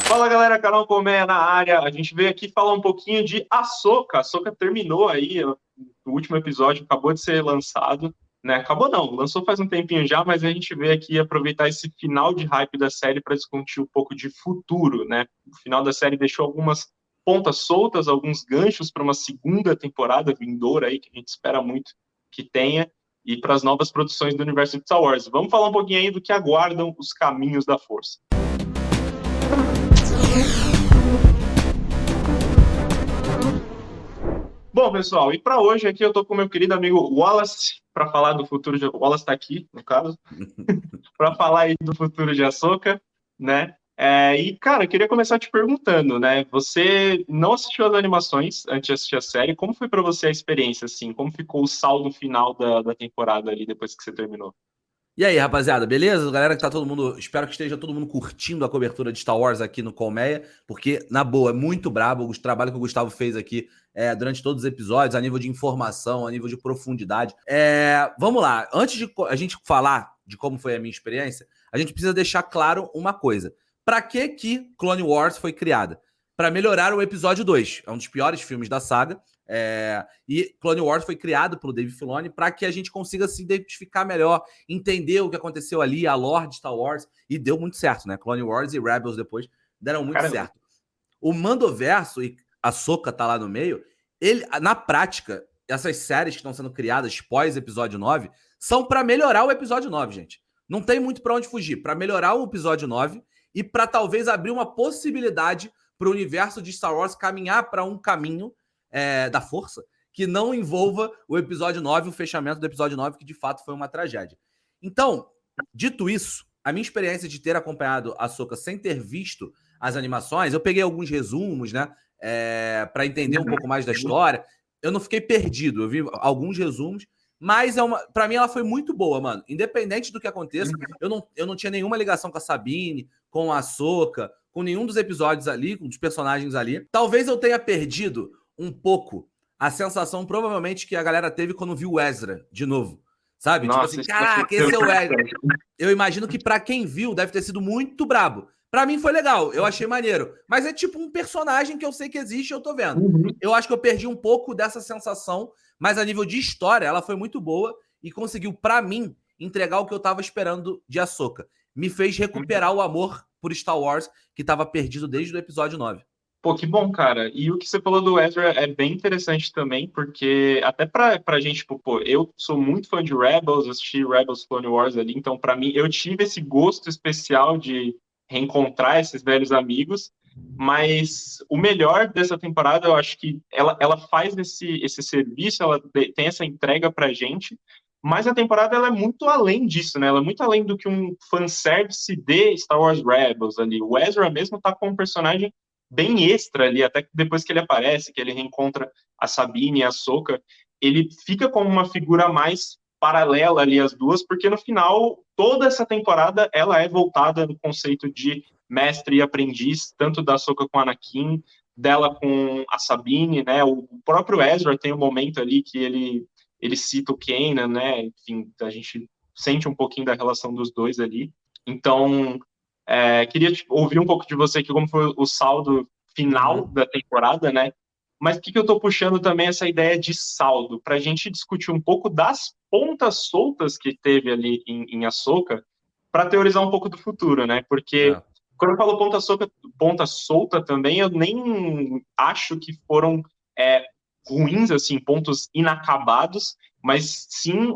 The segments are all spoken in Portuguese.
Fala galera, canal Colmeia na área. A gente veio aqui falar um pouquinho de Ahsoka. A Ahsoka terminou aí, o último episódio acabou de ser lançado, né? Acabou não, lançou faz um tempinho já, mas a gente veio aqui aproveitar esse final de hype da série para discutir um pouco de futuro, né? O final da série deixou algumas pontas soltas, alguns ganchos para uma segunda temporada vindoura aí, que a gente espera muito que tenha, e para as novas produções do universo de Star Wars. Vamos falar um pouquinho aí do que aguardam os caminhos da Força. Bom, pessoal, e para hoje aqui eu tô com o meu querido amigo Wallace para falar do futuro de... O Wallace está aqui, no caso, para falar aí do futuro de Ahsoka, né? E, cara, eu queria começar te perguntando, né? Você não assistiu as animações antes de assistir a série. Como foi para você a experiência, assim? Como ficou o saldo final da temporada ali depois que você terminou? E aí, rapaziada, beleza? Galera que tá todo mundo. Espero que esteja todo mundo curtindo a cobertura de Star Wars aqui no Colmeia, porque, na boa, é muito brabo o trabalho que o Gustavo fez aqui durante todos os episódios, a nível de informação, a nível de profundidade. Vamos lá, antes de a gente falar de como foi a minha experiência, a gente precisa deixar claro uma coisa. Pra que Clone Wars foi criada? Pra melhorar o episódio 2. É um dos piores filmes da saga. E Clone Wars foi criado pelo Dave Filoni para que a gente consiga se identificar melhor, entender o que aconteceu ali, a lore de Star Wars, e deu muito certo, né? Clone Wars e Rebels depois deram muito Cara, certo. O Mandoverso, e a Ahsoka tá lá no meio, na prática, essas séries que estão sendo criadas pós episódio 9 são para melhorar o episódio 9, gente. Não tem muito para onde fugir, para melhorar o episódio 9 e para talvez abrir uma possibilidade para o universo de Star Wars caminhar para um caminho da força que não envolva o episódio 9, o fechamento do episódio 9, que de fato foi uma tragédia. Então, dito isso, a minha experiência de ter acompanhado a Ahsoka sem ter visto as animações, eu peguei alguns resumos, né, para entender um pouco mais da história. Eu não fiquei perdido, eu vi alguns resumos, mas para mim ela foi muito boa, mano. Independente do que aconteça, eu não tinha nenhuma ligação com a Sabine, com a Ahsoka, com nenhum dos episódios ali, com os personagens ali. Talvez eu tenha perdido um pouco a sensação, provavelmente, que a galera teve quando viu o Ezra de novo. Sabe? Tipo nossa, assim, isso caraca, esse é o Ezra. Eu imagino que pra quem viu deve ter sido muito brabo. Pra mim foi legal, eu achei maneiro. Mas é tipo um personagem que eu sei que existe e eu tô vendo. Eu acho que eu perdi um pouco dessa sensação, mas a nível de história ela foi muito boa e conseguiu, pra mim, entregar o que eu tava esperando de Ahsoka. Me fez recuperar o amor por Star Wars que tava perdido desde o episódio 9. Pô, que bom, cara. E o que você falou do Ezra é bem interessante também, porque até pra gente, tipo, pô, eu sou muito fã de Rebels, assisti Rebels Clone Wars ali, então pra mim eu tive esse gosto especial de reencontrar esses velhos amigos, mas o melhor dessa temporada, eu acho que ela faz esse serviço, ela tem essa entrega pra gente, mas a temporada ela é muito além disso, né? Ela é muito além do que um fanservice de Star Wars Rebels ali. O Ezra mesmo tá com um personagem bem extra ali, até depois que ele aparece, que ele reencontra a Sabine e a Ahsoka, ele fica como uma figura mais paralela ali às duas, porque no final, toda essa temporada, ela é voltada no conceito de mestre e aprendiz, tanto da Ahsoka com a Anakin, dela com a Sabine, né, o próprio Ezra tem um momento ali que ele cita o Kanan, né, enfim, a gente sente um pouquinho da relação dos dois ali, então queria ouvir um pouco de você aqui, como foi o saldo final da temporada, né? Mas o que eu estou puxando também essa ideia de saldo, para a gente discutir um pouco das pontas soltas que teve ali em Ahsoka, para teorizar um pouco do futuro, né? Porque quando eu falo ponta solta também, eu nem acho que foram ruins, assim, pontos inacabados, mas sim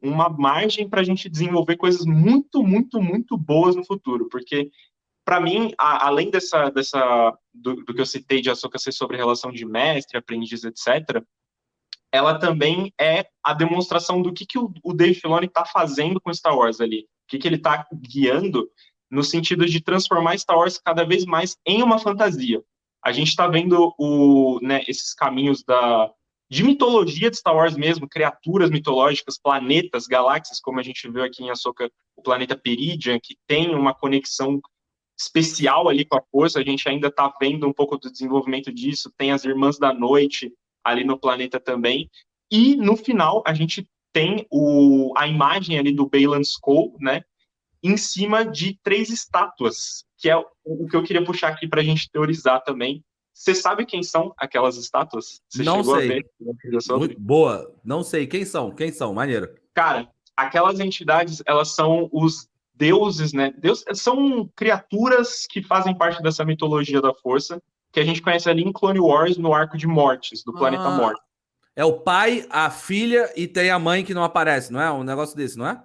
uma margem para a gente desenvolver coisas muito, muito, muito boas no futuro, porque para mim, além do que eu citei de Ahsoka ser sobre relação de mestre, aprendiz, etc., ela também é a demonstração do que o Dave Filoni está fazendo com Star Wars ali, o que ele está guiando no sentido de transformar Star Wars cada vez mais em uma fantasia. A gente está vendo esses caminhos de mitologia de Star Wars mesmo, criaturas mitológicas, planetas, galáxias, como a gente viu aqui em Ahsoka, o planeta Peridian, que tem uma conexão especial ali com a força, a gente ainda está vendo um pouco do desenvolvimento disso, tem as Irmãs da Noite ali no planeta também, e no final a gente tem a imagem ali do Baylan Skoll, né, em cima de 3 estátuas que é o que eu queria puxar aqui pra gente teorizar também. Você sabe quem são aquelas estátuas? Você Não chegou a sei. ver alguma coisa Muito sobre? boa. Não sei. Quem são? Quem são? Maneiro. Cara, aquelas entidades, elas são os deuses, né? Deus, são criaturas que fazem parte dessa mitologia da força, que a gente conhece ali em Clone Wars, no arco de Mortis, do planeta Ah, Mortis. é o pai, a filha e tem a mãe que não aparece, não é? Um negócio desse, não é?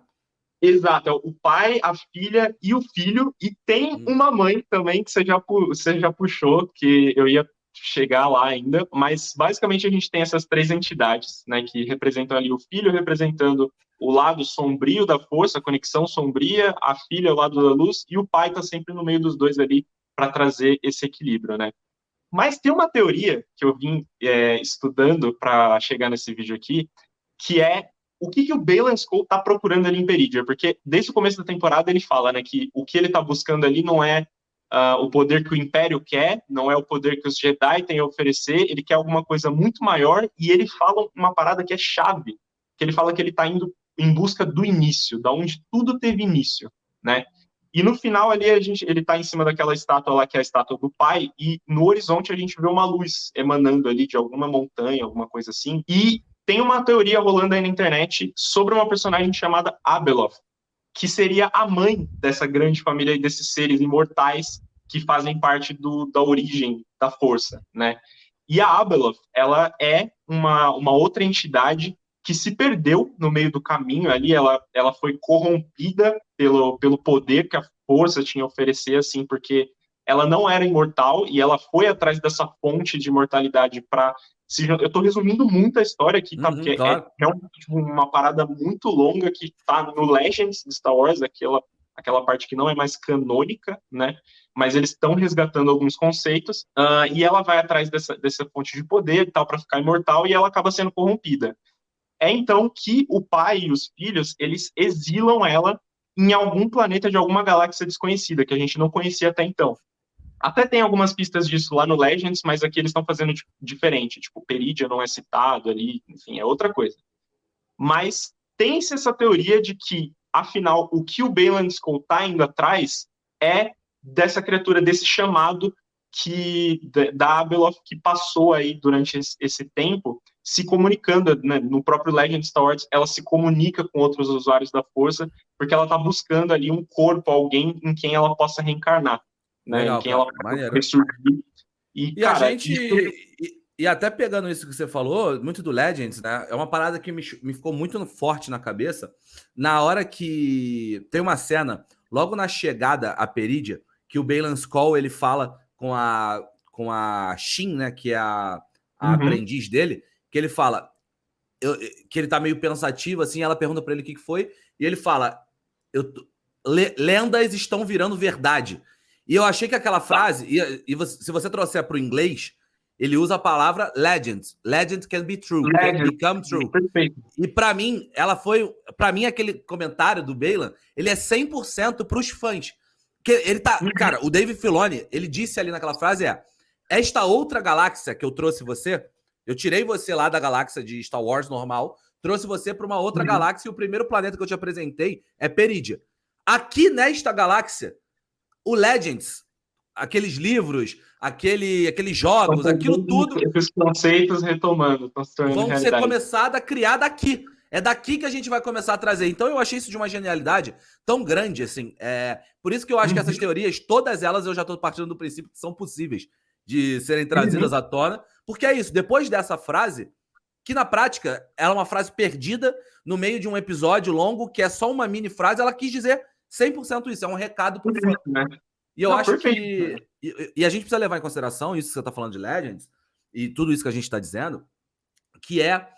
Exato, é o pai, a filha e o filho, e tem Hum. uma mãe também que você já puxou, que eu ia chegar lá ainda, mas basicamente a gente tem essas três entidades, né, que representam ali o filho representando o lado sombrio da força, a conexão sombria, a filha o lado da luz, e o pai está sempre no meio dos dois ali para trazer esse equilíbrio, né? Mas tem uma teoria que eu vim estudando para chegar nesse vídeo aqui, que é o que o Baylan Skoll está procurando ali em Peridea, porque desde o começo da temporada ele fala, né, que o que ele está buscando ali não é o poder que o Império quer, não é o poder que os Jedi têm a oferecer, ele quer alguma coisa muito maior, e ele fala uma parada que é chave, que ele fala que ele está indo em busca do início, da onde tudo teve início, né? E no final ali ele está em cima daquela estátua lá que é a estátua do pai e no horizonte a gente vê uma luz emanando ali de alguma montanha, alguma coisa assim. E tem uma teoria rolando aí na internet sobre uma personagem chamada Abeloth, que seria a mãe dessa grande família e desses seres imortais que fazem parte da origem da força, né? E a Abeloth, ela é uma outra entidade que se perdeu no meio do caminho ali, ela foi corrompida pelo poder que a força tinha a oferecer, assim, porque ela não era imortal e ela foi atrás dessa fonte de imortalidade para eu estou resumindo muito a história aqui, tá? Uhum, Porque claro. tipo, uma parada muito longa que tá no Legends de Star Wars, aquela parte que não é mais canônica, né? Mas eles estão resgatando alguns conceitos, e ela vai atrás dessa fonte de poder e tal, para ficar imortal, e ela acaba sendo corrompida. É então que o pai e os filhos, eles exilam ela em algum planeta de alguma galáxia desconhecida, que a gente não conhecia até então. Até tem algumas pistas disso lá no Legends, mas aqui eles estão fazendo diferente. Tipo, Peridea não é citado ali, enfim, é outra coisa. Mas tem-se essa teoria de que, afinal, o que o Baylan Skoll está indo atrás é dessa criatura, desse chamado da Abeloth que passou aí durante esse tempo se comunicando, né, no próprio Legend Star Wars, ela se comunica com outros usuários da força, porque ela está buscando ali um corpo, alguém em quem ela possa reencarnar, né, em Legal, quem ela cara. possa Maneiro. ressurgir. E, E a cara, gente. isso E até pegando isso que você falou, muito do Legends, né? É uma parada que me ficou muito forte na cabeça. Na hora que tem uma cena, logo na chegada a Peridea, que o Baylan Skoll ele fala com a Shin, né? Que é a uhum, aprendiz dele, que ele fala. Que ele tá meio pensativo, assim, ela pergunta pra ele o que foi, e ele fala: eu, lendas estão virando verdade. E eu achei que aquela tá, frase, se você trouxer para o inglês, ele usa a palavra legend. Legend can be true, can Legend, become true. perfeito. E para mim, para mim aquele comentário do Baylan, ele é 100% para os fãs. Que ele tá, Uhum, cara, o Dave Filoni, ele disse ali naquela frase esta outra galáxia que eu trouxe você, eu tirei você lá da galáxia de Star Wars normal, trouxe você para uma outra uhum. galáxia e o primeiro planeta que eu te apresentei é Peridea. Aqui nesta galáxia, o Legends, aqueles livros, aqueles Estão jogos, aquilo pegando tudo esses conceitos retomando, estão se tornando vão ser realidade. começadas a criar daqui. É daqui que a gente vai começar a trazer. Então eu achei isso de uma genialidade tão grande, assim. Por isso que eu acho que essas Uhum, teorias, todas elas, eu já estou partindo do princípio que são possíveis de serem trazidas uhum. à tona. Porque é isso, depois dessa frase, que na prática ela é uma frase perdida no meio de um episódio longo, que é só uma mini frase, ela quis dizer 100% isso, é um recado pro fã. Perfeito, né? E eu Não, acho perfeito. que. E a gente precisa levar em consideração isso que você está falando de Legends, e tudo isso que a gente está dizendo, que é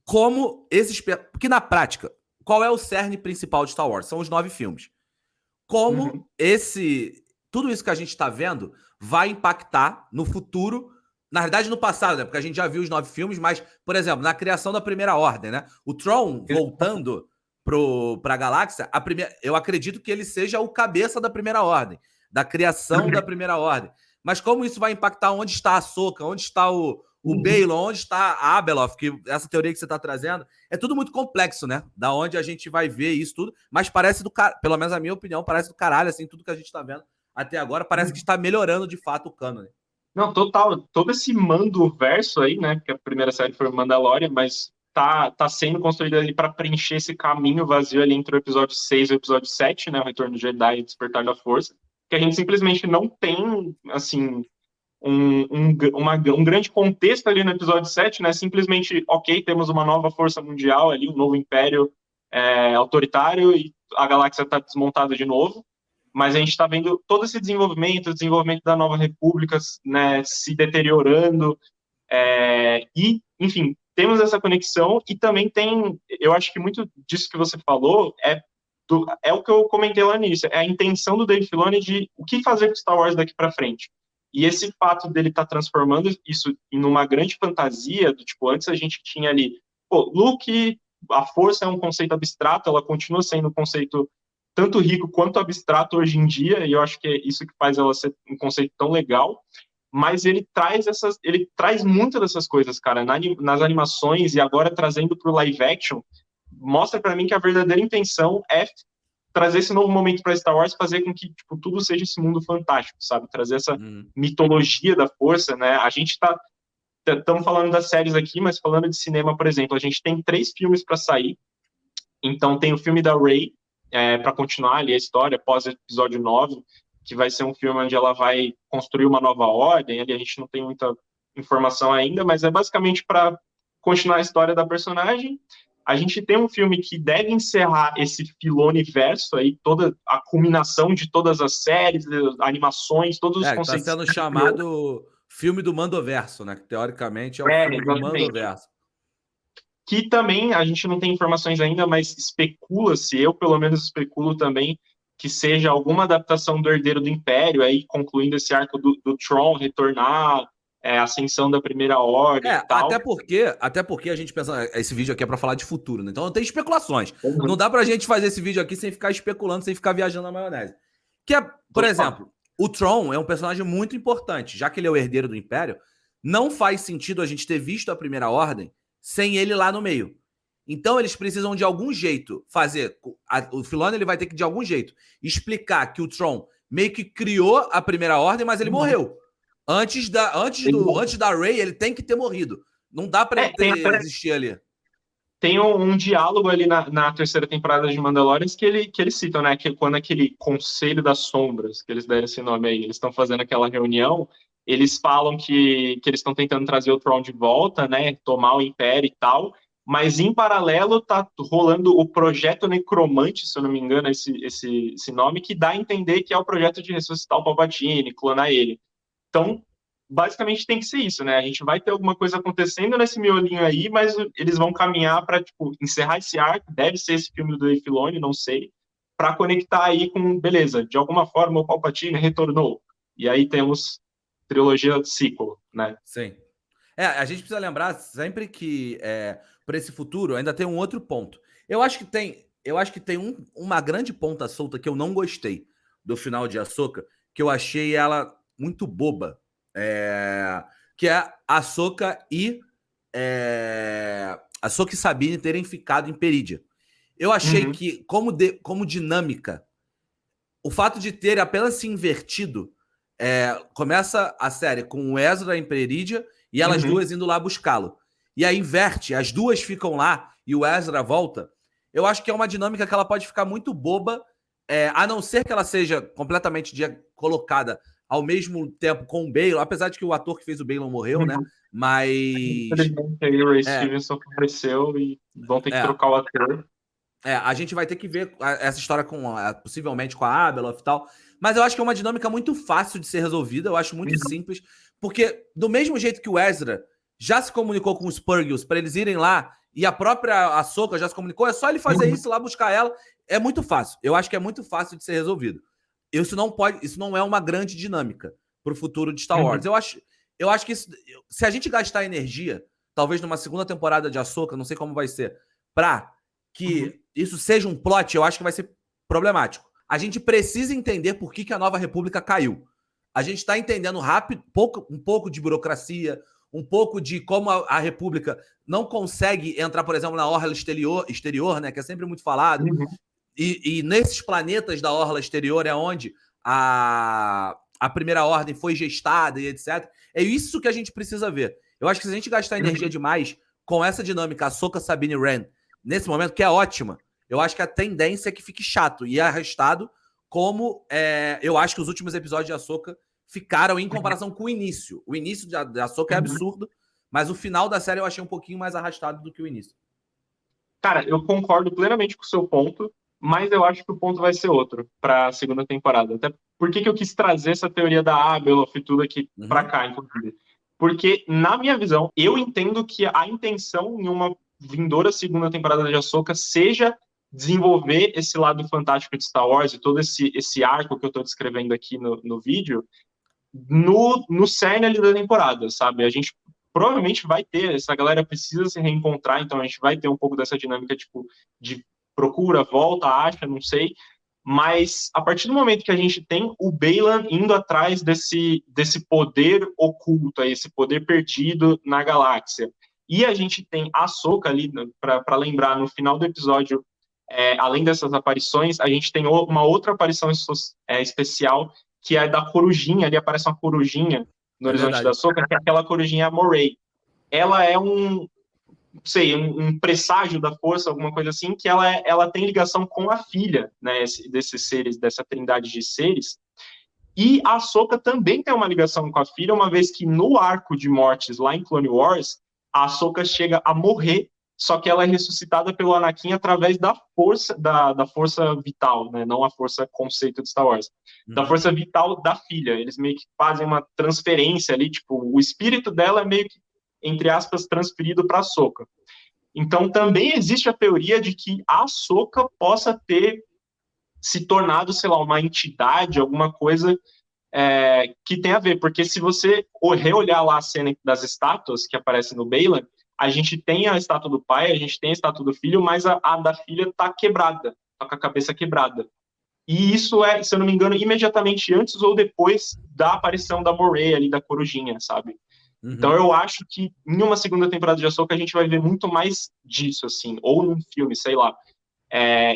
como esses. Porque na prática, qual é o cerne principal de Star Wars? São os 9 filmes. Uhum, Como tudo isso que a gente está vendo vai impactar no futuro, na verdade no passado, né? Porque a gente já viu os 9 filmes, mas, por exemplo, na criação da Primeira Ordem, né? O Tron voltando para a galáxia, eu acredito que ele seja o cabeça da Primeira Ordem, da criação da Primeira Ordem. Mas como isso vai impactar onde está a Ahsoka, onde está o uhum. Baylan, onde está a Abeloth, que essa teoria que você está trazendo, é tudo muito complexo, né? Da onde a gente vai ver isso tudo, mas parece pelo menos a minha opinião, parece do caralho, assim, tudo que a gente tá vendo. até agora, parece que está melhorando de fato o canon. Não, total. Todo esse mando verso aí, né? Porque a primeira série foi o Mandalorian, mas tá sendo construído ali para preencher esse caminho vazio ali entre o episódio 6 e o episódio 7, né? O Retorno do Jedi e o Despertar da Força. Que a gente simplesmente não tem, assim, um grande contexto ali no episódio 7, né? Simplesmente, ok, temos uma nova força mundial ali, um novo império autoritário e a galáxia está desmontada de novo. Mas a gente está vendo todo esse desenvolvimento, o desenvolvimento da Nova República, né, se deteriorando, e, enfim, temos essa conexão e também tem, eu acho que muito disso que você falou é o que eu comentei lá no início, é a intenção do Dave Filoni de o que fazer com Star Wars daqui para frente. E esse fato dele estar transformando isso em uma grande fantasia, do tipo, antes a gente tinha ali, pô, Luke, a força é um conceito abstrato, ela continua sendo um conceito tanto rico quanto abstrato hoje em dia, e eu acho que é isso que faz ela ser um conceito tão legal, mas ele traz muitas dessas coisas, cara, nas animações e agora trazendo para o live action, mostra para mim que a verdadeira intenção é trazer esse novo momento para Star Wars, fazer com que tipo, tudo seja esse mundo fantástico, sabe? Trazer essa mitologia da força, né? A gente estamos falando das séries aqui, mas falando de cinema, por exemplo, a gente tem 3 filmes para sair. Então tem o filme da Rey, para continuar ali a história após o episódio 9, que vai ser um filme onde ela vai construir uma nova ordem. Ali a gente não tem muita informação ainda, mas é basicamente para continuar a história da personagem. A gente tem um filme que deve encerrar esse Filoniverso aí, toda a culminação de todas as séries, animações, todos os conceitos. Está sendo chamado filme do Mandoverso, né? Que teoricamente é o filme do Mandoverso. Que também a gente não tem informações ainda, mas especula-se, eu pelo menos especulo também, que seja alguma adaptação do Herdeiro do Império, aí concluindo esse arco do Tron, retornar, a ascensão da Primeira Ordem e tal. Até porque a gente pensa, esse vídeo aqui é para falar de futuro, né? Então não tem especulações. Não dá pra gente fazer esse vídeo aqui sem ficar especulando, sem ficar viajando na maionese. Por exemplo, o Tron é um personagem muito importante, já que ele é o herdeiro do Império, não faz sentido a gente ter visto a Primeira Ordem sem ele lá no meio. Então eles precisam de algum jeito fazer... O Filoni ele vai ter que, de algum jeito, explicar que o Tron meio que criou a Primeira Ordem, mas ele morreu. Antes da Rey, ele tem que ter morrido. Não dá pra ele existir ali. Tem um diálogo ali na terceira temporada de Mandalorian que eles citam, né? Que quando aquele Conselho das Sombras, que eles deram esse nome aí, eles estão fazendo aquela reunião, eles falam que eles estão tentando trazer o Tron de volta, né? Tomar o Império e tal, mas em paralelo tá rolando o Projeto Necromante, se eu não me engano, esse nome, que dá a entender que é o projeto de ressuscitar o Palpatine, clonar ele. Então, basicamente tem que ser isso, né? A gente vai ter alguma coisa acontecendo nesse miolinho aí, mas eles vão caminhar para tipo, encerrar esse arco, deve ser esse filme do Dave Filoni, não sei, para conectar aí com, beleza, de alguma forma o Palpatine retornou. E aí temos trilogia sequel, né? Sim. A gente precisa lembrar sempre que para esse futuro ainda tem um outro ponto. Eu acho que tem uma grande ponta solta que eu não gostei do final de Ahsoka, que eu achei ela muito boba. Que é a Ahsoka e Sabine terem ficado em Perídia. Eu achei que, como dinâmica, o fato de ter apenas se invertido, começa a série com o Ezra em Perídia e elas duas indo lá buscá-lo. E aí inverte, as duas ficam lá e o Ezra volta. Eu acho que é uma dinâmica que ela pode ficar muito boba, a não ser que ela seja completamente colocada ao mesmo tempo com o Baylan, apesar de que o ator que fez o Baylan morreu, né? Mas... Infelizmente, aí o Ray Stevenson apareceu e vão ter que trocar o ator. A gente vai ter que ver essa história possivelmente com a Abeloth e tal. Mas eu acho que é uma dinâmica muito fácil de ser resolvida. Eu acho muito simples. Porque do mesmo jeito que o Ezra já se comunicou com os Purgils para eles irem lá, e a própria Ahsoka já se comunicou, é só ele fazer isso lá, buscar ela. É muito fácil. Eu acho que é muito fácil de ser resolvido. Isso não é uma grande dinâmica para o futuro de Star Wars. Eu acho que se a gente gastar energia, talvez numa segunda temporada de Ahsoka, não sei como vai ser, para que isso seja um plot, eu acho que vai ser problemático. A gente precisa entender por que a Nova República caiu. A gente está entendendo rápido, um pouco de burocracia, um pouco de como a República não consegue entrar, por exemplo, na orla exterior, né, que é sempre muito falado. E nesses planetas da orla exterior é onde a Primeira Ordem foi gestada e etc. É isso que a gente precisa ver. Eu acho que se a gente gastar energia demais com essa dinâmica, Ahsoka, Sabine e Wren, nesse momento, que é ótima, eu acho que a tendência é que fique chato e arrastado, como eu acho que os últimos episódios de Ahsoka ficaram em comparação com o início. O início de Ahsoka é absurdo, mas o final da série eu achei um pouquinho mais arrastado do que o início. Cara, eu concordo plenamente com o seu ponto, mas eu acho que o ponto vai ser outro para a segunda temporada. Até por que eu quis trazer essa teoria da Abeloth e tudo aqui para cá, inclusive? Porque, na minha visão, eu entendo que a intenção em uma vindoura segunda temporada de Ahsoka seja desenvolver esse lado fantástico de Star Wars e todo esse arco que eu estou descrevendo aqui no vídeo no cerne ali da temporada, sabe? A gente provavelmente vai ter, essa galera precisa se reencontrar, então a gente vai ter um pouco dessa dinâmica, tipo, de procura, volta, acha, não sei, mas a partir do momento que a gente tem o Baylan indo atrás desse poder oculto, esse poder perdido na galáxia, e a gente tem a Ahsoka ali, para lembrar, no final do episódio, além dessas aparições, a gente tem uma outra aparição especial, que é da corujinha, ali aparece uma corujinha no horizonte da Ahsoka, que é aquela corujinha Moray. Ela é um presságio da força, alguma coisa assim, que ela tem ligação com a filha, né, desses seres, dessa trindade de seres, e a Ahsoka também tem uma ligação com a filha, uma vez que no arco de mortes lá em Clone Wars, a Ahsoka chega a morrer, só que ela é ressuscitada pelo Anakin através da força da força vital, né? Não a força conceito de Star Wars, da força vital da filha. Eles meio que fazem uma transferência ali, tipo, o espírito dela é meio que, entre aspas, transferido para a Ahsoka. Então também existe a teoria de que a Ahsoka possa ter se tornado, sei lá, uma entidade, alguma coisa que tem a ver, porque se você reolhar lá a cena das estátuas que aparecem no Baylan, a gente tem a estátua do pai, a gente tem a estátua do filho, mas a da filha tá quebrada, tá com a cabeça quebrada. E isso é, se eu não me engano, imediatamente antes ou depois da aparição da Moray ali, da corujinha, sabe? Então eu acho que em uma segunda temporada de Ahsoka a gente vai ver muito mais disso, assim, ou num filme, sei lá,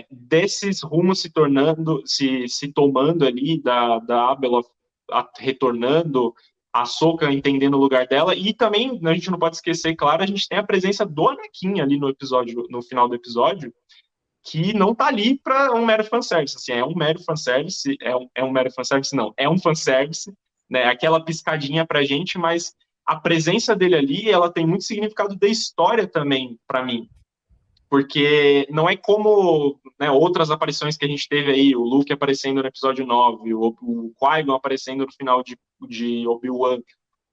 desses rumos se tornando, se tomando ali, da Abeloth retornando, a Ahsoka entendendo o lugar dela, e também, a gente não pode esquecer, claro, a gente tem a presença do Anakin ali no final do episódio, que não tá ali para um mero fanservice, assim, é um mero fanservice, é um mero fanservice, não, é um fanservice, né, aquela piscadinha pra gente, mas a presença dele ali, ela tem muito significado da história também, para mim, porque não é como, né, outras aparições que a gente teve aí, o Luke aparecendo no episódio 9, o Qui-Gon aparecendo no final de Obi-Wan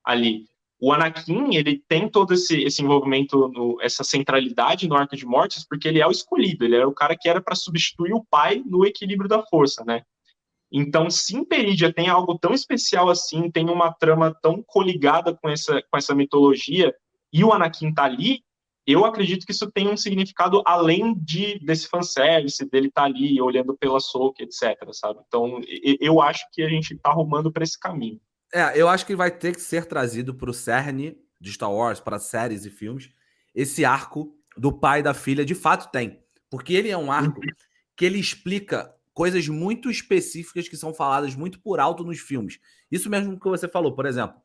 ali. O Anakin, ele tem todo esse envolvimento, essa centralidade no Arco de Mortis, porque ele é o escolhido, ele era o cara que era para substituir o pai no equilíbrio da força, né? Então, se Imperidia tem algo tão especial assim, tem uma trama tão coligada com essa mitologia, e o Anakin tá ali, eu acredito que isso tem um significado além desse fanservice, dele estar ali olhando pela Ahsoka, etc, sabe? Então, eu acho que a gente tá arrumando para esse caminho. Eu acho que vai ter que ser trazido para o cerne de Star Wars, para séries e filmes, esse arco do pai e da filha, de fato tem. Porque ele é um arco que ele explica coisas muito específicas que são faladas muito por alto nos filmes. Isso mesmo que você falou, por exemplo.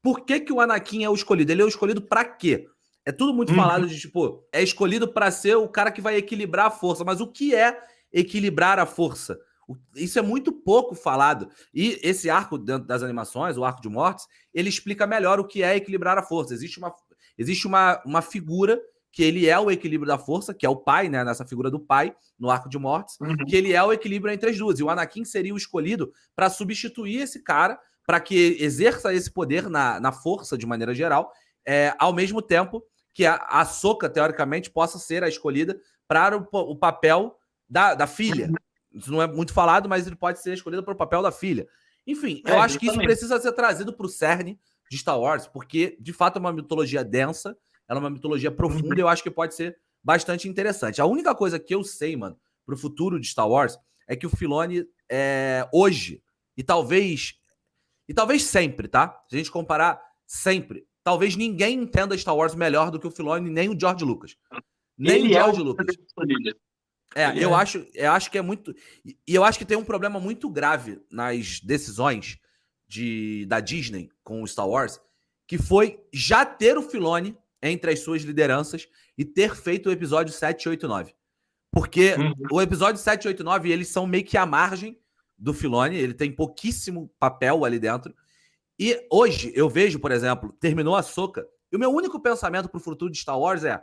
Por que o Anakin é o escolhido? Ele é o escolhido para quê? É tudo muito falado de, tipo, é escolhido para ser o cara que vai equilibrar a força. Mas o que é equilibrar a força? Isso é muito pouco falado. E esse arco dentro das animações, o arco de mortes, ele explica melhor o que é equilibrar a força. Existe uma figura que ele é o equilíbrio da força, que é o pai, né? Nessa figura do pai, no arco de mortes, que ele é o equilíbrio entre as duas. E o Anakin seria o escolhido para substituir esse cara, para que exerça esse poder na força, de maneira geral, ao mesmo tempo que a Ahsoka, teoricamente, possa ser a escolhida para o papel da filha. Isso não é muito falado, mas ele pode ser escolhido para o papel da filha. Enfim, eu acho que isso precisa ser trazido para o cerne de Star Wars, porque, de fato, é uma mitologia densa, ela é uma mitologia profunda e eu acho que pode ser bastante interessante. A única coisa que eu sei, mano, pro futuro de Star Wars é que o Filoni, hoje, e talvez sempre, tá? Se a gente comparar sempre, talvez ninguém entenda Star Wars melhor do que o Filoni, nem o George Lucas. Nem o George Lucas. Eu acho que é muito. E eu acho que tem um problema muito grave nas decisões da Disney com o Star Wars, que foi já ter o Filoni entre as suas lideranças e ter feito o episódio 7, 8 e 9. Porque o episódio 7, 8 e 9, eles são meio que a margem do Filoni, ele tem pouquíssimo papel ali dentro. E hoje eu vejo, por exemplo, terminou a Ahsoka, e o meu único pensamento pro futuro de Star Wars é: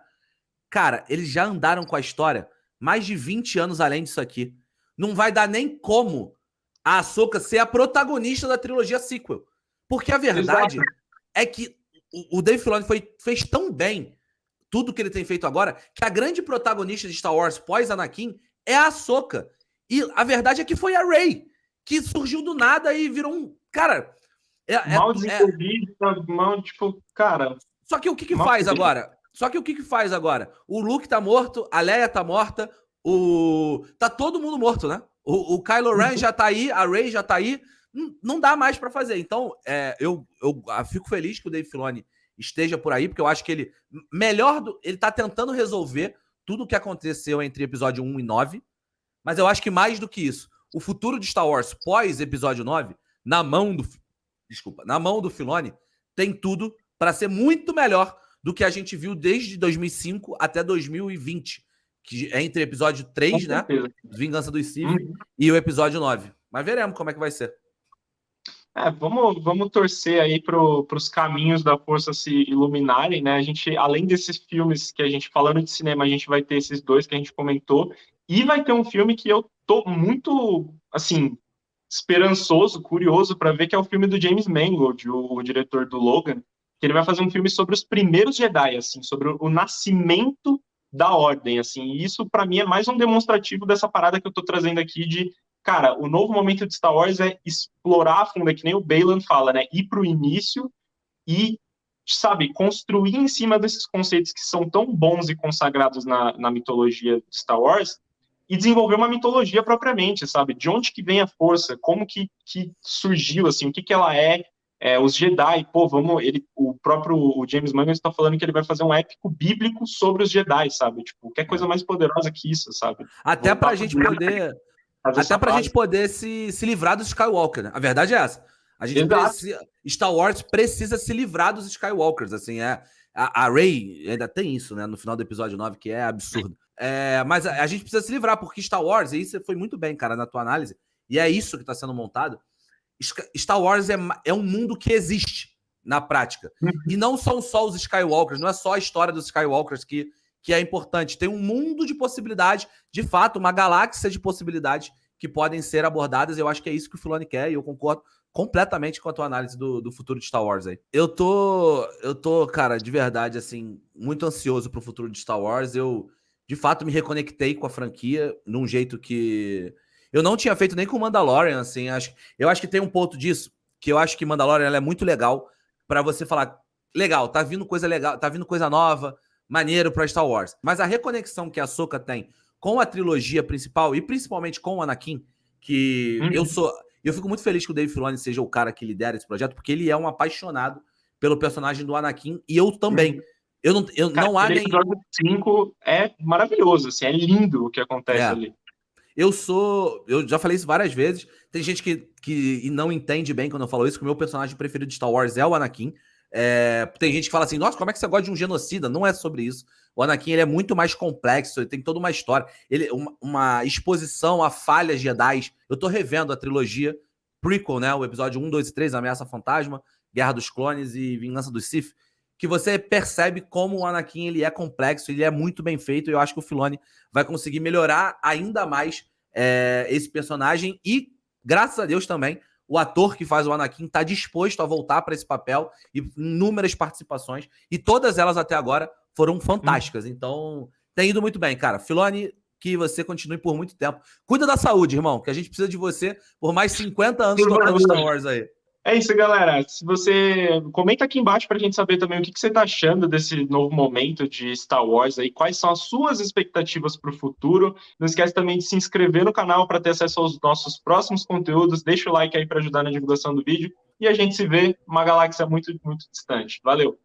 cara, eles já andaram com a história mais de 20 anos além disso aqui. Não vai dar nem como a Ahsoka ser a protagonista da trilogia sequel. Porque a verdade é que o Dave Filoni fez tão bem tudo que ele tem feito agora, que a grande protagonista de Star Wars pós-Anakin é a Ahsoka. E a verdade é que foi a Rey, que surgiu do nada e virou um... Cara... mal desenvolvido, mal, tipo, cara... Só que o que faz agora? O Luke tá morto, a Leia tá morta, tá todo mundo morto, né? O Kylo Ren já tá aí, a Rey já tá aí, não dá mais pra fazer. Então, eu fico feliz que o Dave Filoni esteja por aí, porque eu acho que ele ele tá tentando resolver tudo o que aconteceu entre episódio 1 e 9, mas eu acho que mais do que isso, o futuro de Star Wars pós episódio 9, na mão do Filoni, tem tudo para ser muito melhor do que a gente viu desde 2005 até 2020, que é entre episódio 3, né, Vingança dos Sith, e o episódio 9. Mas veremos como é que vai ser. Vamos torcer aí para os caminhos da força se iluminarem, né? A gente, além desses filmes que a gente, falando de cinema, a gente vai ter esses dois que a gente comentou, e vai ter um filme que eu tô muito, assim, esperançoso, curioso para ver, que é o filme do James Mangold, o diretor do Logan, que ele vai fazer um filme sobre os primeiros Jedi, assim, sobre o nascimento da Ordem, assim, e isso para mim é mais um demonstrativo dessa parada que eu tô trazendo aqui de, cara, o novo momento de Star Wars é explorar a fundo, é que nem o Baylan fala, né, ir pro início e, sabe, construir em cima desses conceitos que são tão bons e consagrados na mitologia de Star Wars, e desenvolver uma mitologia propriamente, sabe? De onde que vem a força? Como que surgiu, assim? O que ela é? Os Jedi, pô, o James Mangold está falando que ele vai fazer um épico bíblico sobre os Jedi, sabe? Tipo, que coisa mais poderosa que isso, sabe? Até pra gente poder se livrar dos Skywalker, né? A verdade é essa. Star Wars precisa se livrar dos Skywalkers, assim, a Rey ainda tem isso, né, no final do episódio 9, que é absurdo. Mas a gente precisa se livrar, porque Star Wars, e isso foi muito bem, cara, na tua análise, e é isso que está sendo montado. Star Wars é um mundo que existe na prática. E não são só os Skywalkers, não é só a história dos Skywalkers que é importante. Tem um mundo de possibilidades, de fato, uma galáxia de possibilidades que podem ser abordadas. Eu acho que é isso que o Filoni quer, e eu concordo completamente com a tua análise do futuro de Star Wars aí. Eu tô, cara, de verdade, assim, muito ansioso pro futuro de Star Wars. Eu, de fato, me reconectei com a franquia num jeito que eu não tinha feito nem com Mandalorian, assim. Eu acho que tem um ponto disso, que eu acho que Mandalorian ela é muito legal para você falar, legal, tá vindo coisa nova, maneiro pra Star Wars. Mas a reconexão que a Ahsoka tem com a trilogia principal, e principalmente com o Anakin, que eu fico muito feliz que o Dave Filoni seja o cara que lidera esse projeto, porque ele é um apaixonado pelo personagem do Anakin, e eu também. Não há nem... O episódio 5 é maravilhoso, assim, é lindo o que acontece ali. Eu já falei isso várias vezes. Tem gente que não entende bem quando eu falo isso, que o meu personagem preferido de Star Wars é o Anakin. Tem gente que fala assim, nossa, como é que você gosta de um genocida? Não é sobre isso. O Anakin ele é muito mais complexo, ele tem toda uma história, uma exposição a falhas Jedi. Eu tô revendo a trilogia prequel, né? O episódio 1, 2 e 3, Ameaça Fantasma, Guerra dos Clones e Vingança dos Sith, que você percebe como o Anakin ele é complexo, ele é muito bem feito, e eu acho que o Filoni vai conseguir melhorar ainda mais esse personagem, e graças a Deus também, o ator que faz o Anakin está disposto a voltar para esse papel, e inúmeras participações, e todas elas até agora foram fantásticas. Então, tem ido muito bem, cara. Filoni, que você continue por muito tempo. Cuida da saúde, irmão, que a gente precisa de você por mais 50 anos tocando Star Wars aí. É isso, galera. Se você comenta aqui embaixo para a gente saber também o que você está achando desse novo momento de Star Wars aí, quais são as suas expectativas para o futuro. Não esquece também de se inscrever no canal para ter acesso aos nossos próximos conteúdos. Deixa o like aí para ajudar na divulgação do vídeo, e a gente se vê numa galáxia muito, muito distante. Valeu!